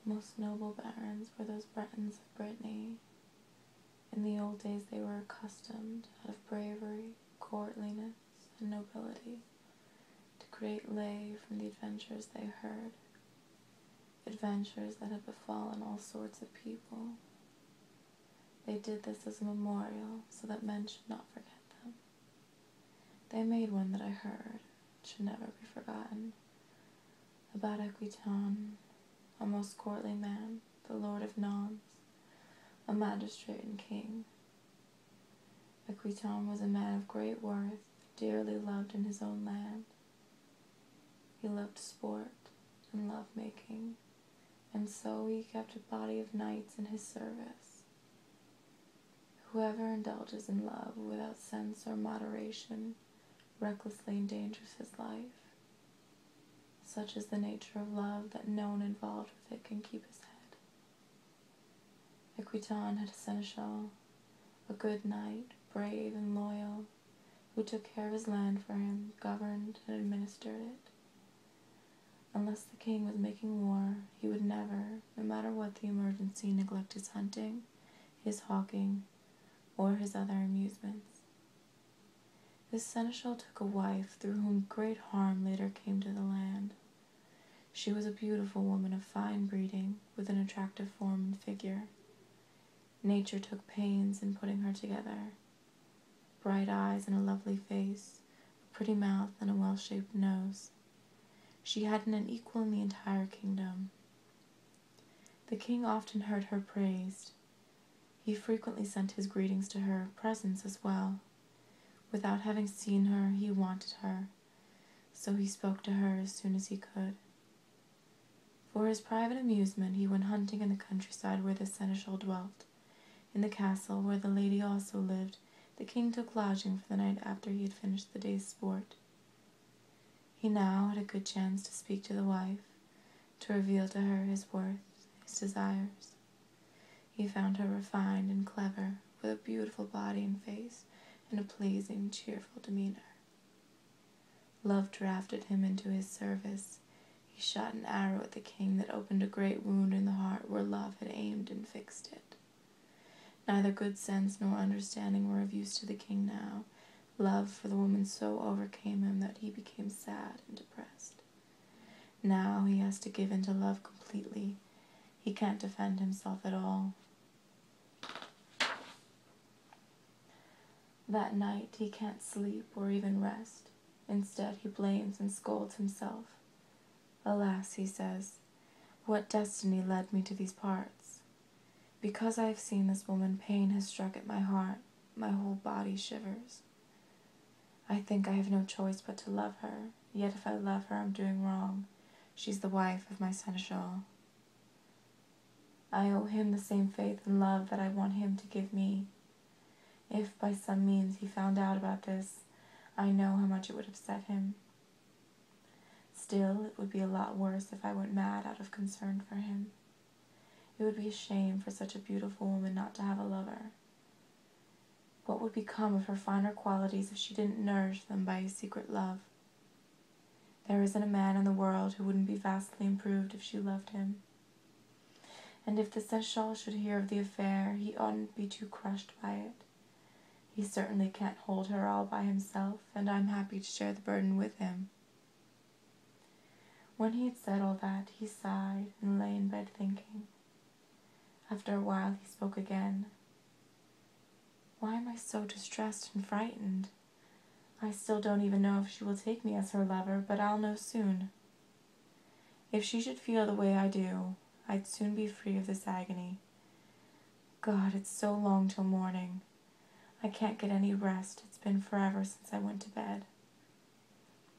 Most noble barons were those Bretons of Brittany. In the old days they were accustomed, out of bravery, courtliness, and nobility, to create lay from the adventures they heard, adventures that had befallen all sorts of people. They did this as a memorial, so that men should not forget them. They made one that I heard, should never be forgotten, about Equitan, a most courtly man, the lord of Nantes, a magistrate and king. Equitan was a man of great worth, dearly loved in his own land. He loved sport and love-making, and so he kept a body of knights in his service. Whoever indulges in love without sense or moderation recklessly endangers his life. Such is the nature of love that no one involved with it can keep his head. Equitan had a seneschal, a good knight, brave and loyal, who took care of his land for him, governed and administered it. Unless the king was making war, he would never, no matter what the emergency, neglect his hunting, his hawking, or his other amusements. This seneschal took a wife through whom great harm later came to the land. She was a beautiful woman of fine breeding, with an attractive form and figure. Nature took pains in putting her together. Bright eyes and a lovely face, a pretty mouth and a well-shaped nose. She hadn't an equal in the entire kingdom. The king often heard her praised. He frequently sent his greetings to her, presents as well. Without having seen her, he wanted her, so he spoke to her as soon as he could. For his private amusement, he went hunting in the countryside where the seneschal dwelt. In the castle, where the lady also lived, the king took lodging for the night after he had finished the day's sport. He now had a good chance to speak to the wife, to reveal to her his worth, his desires. He found her refined and clever, with a beautiful body and face, and a pleasing, cheerful demeanor. Love drafted him into his service. He shot an arrow at the king that opened a great wound in the heart where love had aimed and fixed it. Neither good sense nor understanding were of use to the king now. Love for the woman so overcame him that he became sad and depressed. Now he has to give in to love completely. He can't defend himself at all. That night he can't sleep or even rest. Instead, he blames and scolds himself. Alas, he says, what destiny led me to these parts? Because I have seen this woman, pain has struck at my heart. My whole body shivers. I think I have no choice but to love her, yet if I love her, I'm doing wrong. She's the wife of my seneschal. I owe him the same faith and love that I want him to give me. If by some means he found out about this, I know how much it would upset him. Still, it would be a lot worse if I went mad out of concern for him. It would be a shame for such a beautiful woman not to have a lover. What would become of her finer qualities if she didn't nourish them by a secret love? There isn't a man in the world who wouldn't be vastly improved if she loved him. And if the seneschal should hear of the affair, he oughtn't be too crushed by it. He certainly can't hold her all by himself, and I'm happy to share the burden with him. When he had said all that, he sighed and lay in bed thinking. After a while he spoke again. Why am I so distressed and frightened? I still don't even know if she will take me as her lover, but I'll know soon. If she should feel the way I do, I'd soon be free of this agony. God, it's so long till morning. I can't get any rest. It's been forever since I went to bed.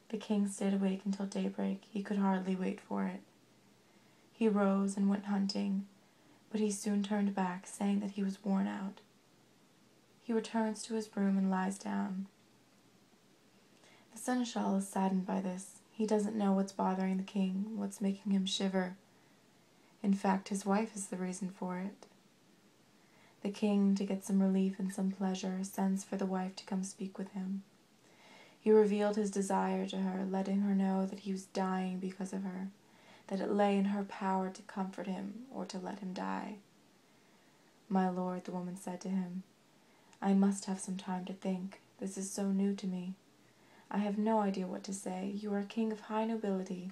The king stayed awake until daybreak. He could hardly wait for it. He rose and went hunting, but he soon turned back, saying that he was worn out. He returns to his room and lies down. The seneschal is saddened by this. He doesn't know what's bothering the king, what's making him shiver. In fact, his wife is the reason for it. The king, to get some relief and some pleasure, sends for the wife to come speak with him. He revealed his desire to her, letting her know that he was dying because of her, that it lay in her power to comfort him or to let him die. "My lord," the woman said to him, "I must have some time to think. This is so new to me. I have no idea what to say. You are a king of high nobility,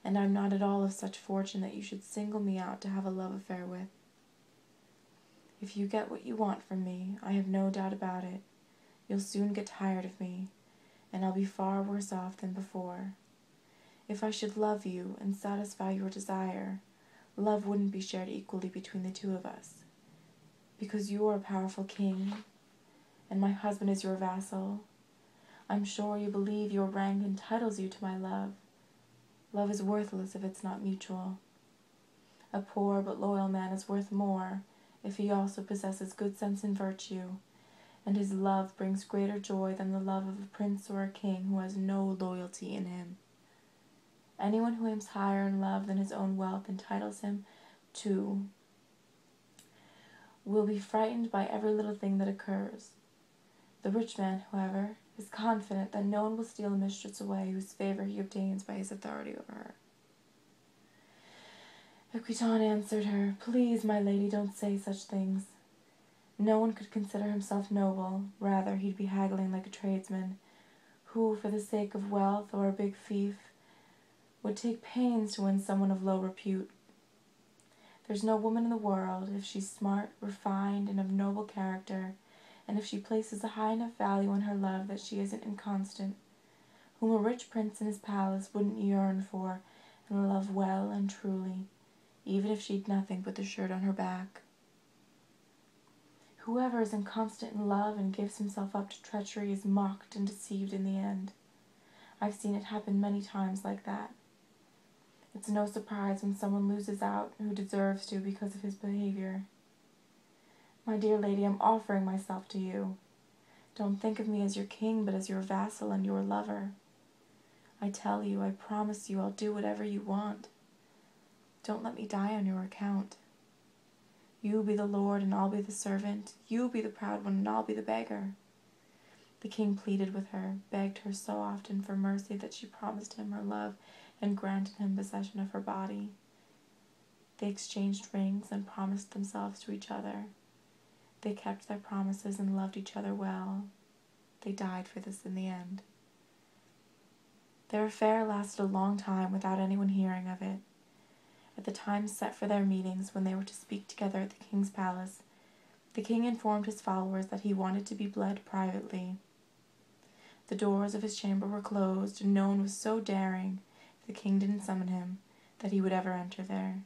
and I am not at all of such fortune that you should single me out to have a love affair with. If you get what you want from me, I have no doubt about it, you'll soon get tired of me, and I'll be far worse off than before. If I should love you and satisfy your desire, love wouldn't be shared equally between the two of us. Because you are a powerful king, and my husband is your vassal, I'm sure you believe your rank entitles you to my love. Love is worthless if it's not mutual. A poor but loyal man is worth more if he also possesses good sense and virtue, and his love brings greater joy than the love of a prince or a king who has no loyalty in him. Anyone who aims higher in love than his own wealth entitles him to will be frightened by every little thing that occurs. The rich man, however, is confident that no one will steal a mistress away whose favor he obtains by his authority over her." Equitan answered her, "Please, my lady, don't say such things. No one could consider himself noble. Rather, he'd be haggling like a tradesman, who, for the sake of wealth or a big fief, would take pains to win someone of low repute. There's no woman in the world, if she's smart, refined, and of noble character, and if she places a high enough value on her love that she isn't inconstant, whom a rich prince in his palace wouldn't yearn for and love well and truly, even if she'd nothing but the shirt on her back. Whoever is inconstant in love and gives himself up to treachery is mocked and deceived in the end. I've seen it happen many times like that. It's no surprise when someone loses out who deserves to because of his behavior. My dear lady, I'm offering myself to you. Don't think of me as your king, but as your vassal and your lover. I tell you, I promise you, I'll do whatever you want. Don't let me die on your account. You be the lord and I'll be the servant. You be the proud one and I'll be the beggar." The king pleaded with her, begged her so often for mercy that she promised him her love and granted him possession of her body. They exchanged rings and promised themselves to each other. They kept their promises and loved each other well. They died for this in the end. Their affair lasted a long time without anyone hearing of it. At the time set for their meetings, when they were to speak together at the king's palace, the king informed his followers that he wanted to be bled privately. The doors of his chamber were closed, and no one was so daring, if the king didn't summon him, that he would ever enter there.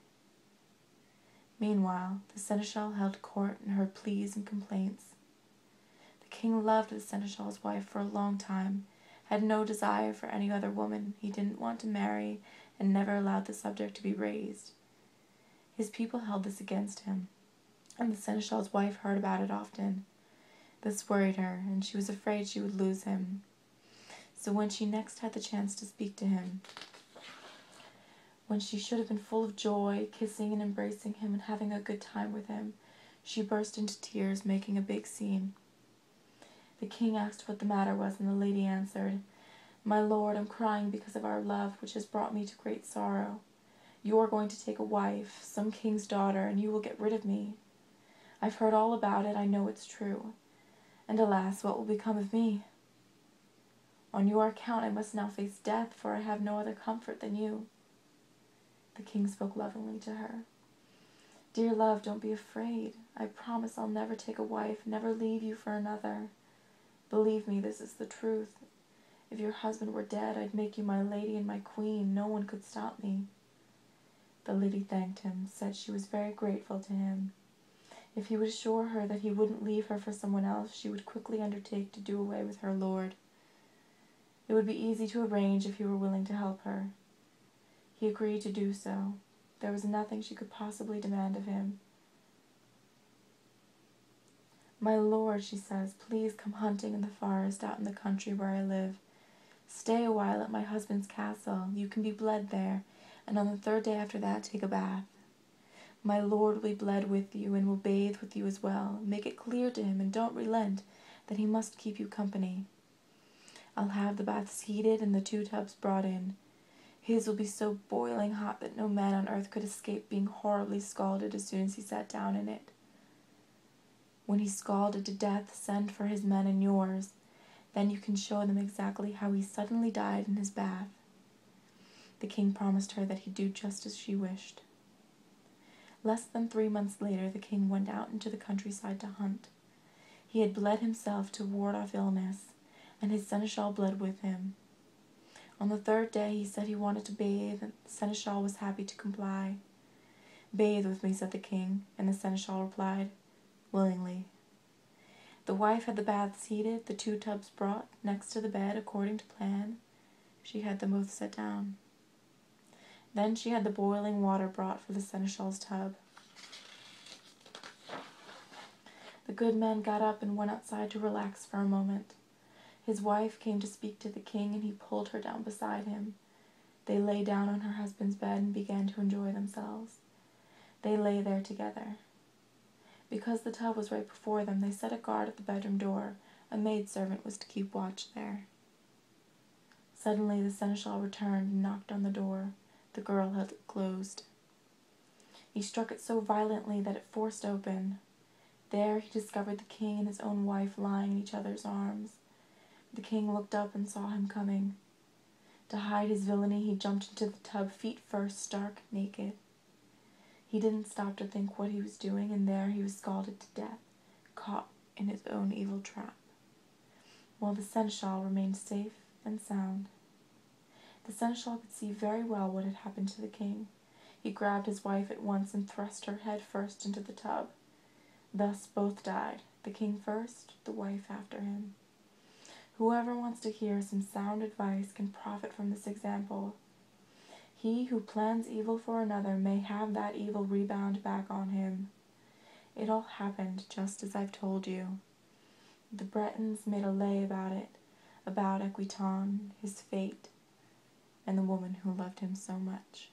Meanwhile, the seneschal held court and heard pleas and complaints. The king loved the seneschal's wife for a long time, had no desire for any other woman he didn't want to marry, and never allowed the subject to be raised. His people held this against him, and the seneschal's wife heard about it often. This worried her, and she was afraid she would lose him. So when she next had the chance to speak to him, when she should have been full of joy, kissing and embracing him and having a good time with him, she burst into tears, making a big scene. The king asked what the matter was, and the lady answered, "My lord, I'm crying because of our love, which has brought me to great sorrow. You are going to take a wife, some king's daughter, and you will get rid of me. I've heard all about it, I know it's true. And alas, what will become of me? On your account I must now face death, for I have no other comfort than you." The king spoke lovingly to her. "Dear love, don't be afraid. I promise I'll never take a wife, never leave you for another. Believe me, this is the truth. If your husband were dead, I'd make you my lady and my queen. No one could stop me." The lady thanked him, said she was very grateful to him. If he would assure her that he wouldn't leave her for someone else, she would quickly undertake to do away with her lord. It would be easy to arrange if he were willing to help her. He agreed to do so. There was nothing she could possibly demand of him. "My lord," she says, "please come hunting in the forest out in the country where I live. Stay a while at my husband's castle. You can be bled there, and on the 3rd day after that take a bath. My lord will be bled with you, and will bathe with you as well. Make it clear to him, and don't relent, that he must keep you company. I'll have the baths heated and the 2 tubs brought in. His will be so boiling hot that no man on earth could escape being horribly scalded as soon as he sat down in it. When he's scalded to death, send for his men and yours. Then you can show them exactly how he suddenly died in his bath." The king promised her that he'd do just as she wished. Less than 3 months later, the king went out into the countryside to hunt. He had bled himself to ward off illness, and his seneschal bled with him. On the 3rd day he said he wanted to bathe, and the seneschal was happy to comply. "Bathe with me," said the king, and the seneschal replied, "Willingly." The wife had the baths heated, the 2 tubs brought, next to the bed, according to plan. She had them both set down. Then she had the boiling water brought for the seneschal's tub. The good man got up and went outside to relax for a moment. His wife came to speak to the king, and he pulled her down beside him. They lay down on her husband's bed and began to enjoy themselves. They lay there together. Because the tub was right before them, they set a guard at the bedroom door. A maidservant was to keep watch there. Suddenly the seneschal returned and knocked on the door. The girl held it closed. He struck it so violently that it forced open. There he discovered the king and his own wife lying in each other's arms. The king looked up and saw him coming. To hide his villainy, he jumped into the tub, feet first, stark naked. He didn't stop to think what he was doing, and there he was scalded to death, caught in his own evil trap, while the seneschal remained safe and sound. The seneschal could see very well what had happened to the king. He grabbed his wife at once and thrust her head first into the tub. Thus both died, the king first, the wife after him. Whoever wants to hear some sound advice can profit from this example. He who plans evil for another may have that evil rebound back on him. It all happened just as I've told you. The Bretons made a lay about it, about Equitan, his fate, and the woman who loved him so much.